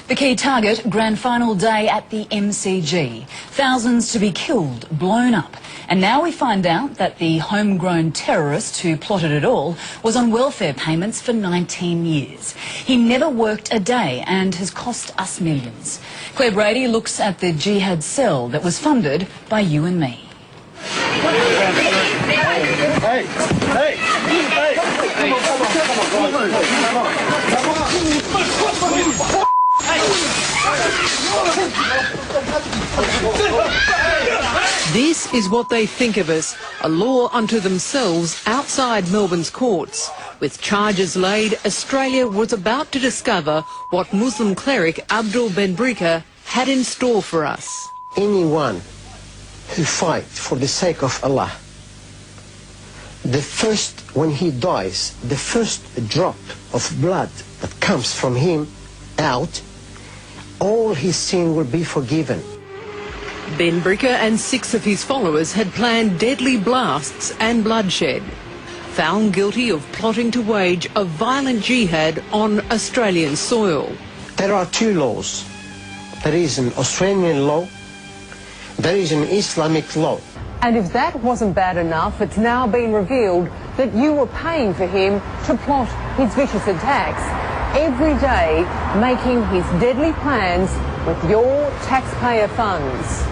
The key target, grand final day at the MCG. Thousands to be killed, blown up. And now we find out that the homegrown terrorist who plotted it all was on welfare payments for 19 years. He never worked a day and has cost us millions. Claire Brady looks at the jihad cell that was funded by you and me. This is what they think of us, a law unto themselves outside Melbourne's courts. With charges laid, Australia was about to discover what Muslim cleric Abdul Benbrika had in store for us. Anyone who fights for the sake of Allah, when he dies, the first drop of blood that comes from him out, all his sin will be forgiven. Benbrika and 6 of his followers had planned deadly blasts and bloodshed. Found guilty of plotting to wage a violent jihad on Australian soil. There are 2 laws. There is an Australian law, there is an Islamic law. And if that wasn't bad enough, it's now been revealed that you were paying for him to plot his vicious attacks, every day making his deadly plans with your taxpayer funds.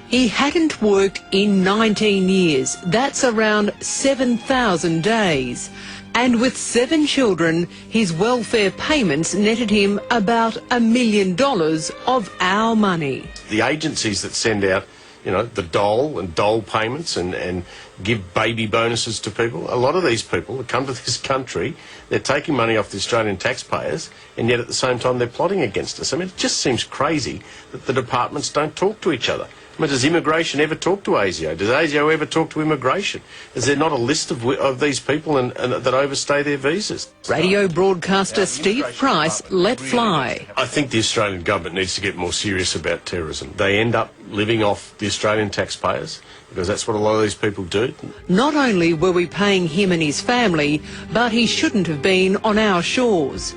He hadn't worked in 19 years. That's around 7,000 days. And with 7 children, his welfare payments netted him about $1 million of our money. The agencies that send out, the dole payments and give baby bonuses to people, a lot of these people that come to this country, they're taking money off the Australian taxpayers, and yet at the same time they're plotting against us. I mean, it just seems crazy that the departments don't talk to each other. I mean, does immigration ever talk to ASIO? Does ASIO ever talk to immigration? Is there not a list of these people and that overstay their visas? Radio broadcaster Steve Price let fly. I think the Australian government needs to get more serious about terrorism. They end up living off the Australian taxpayers because that's what a lot of these people do. Not only were we paying him and his family, but he shouldn't have been on our shores.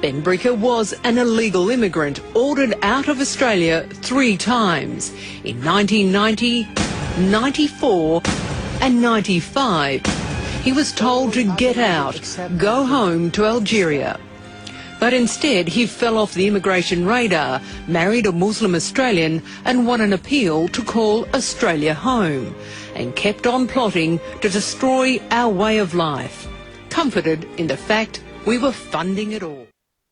Benbrika was an illegal immigrant ordered out of Australia 3 times, in 1990, 94 and 95. He was told to get out, go home to Algeria. But instead he fell off the immigration radar, married a Muslim Australian and won an appeal to call Australia home, and kept on plotting to destroy our way of life, comforted in the fact we were funding it all.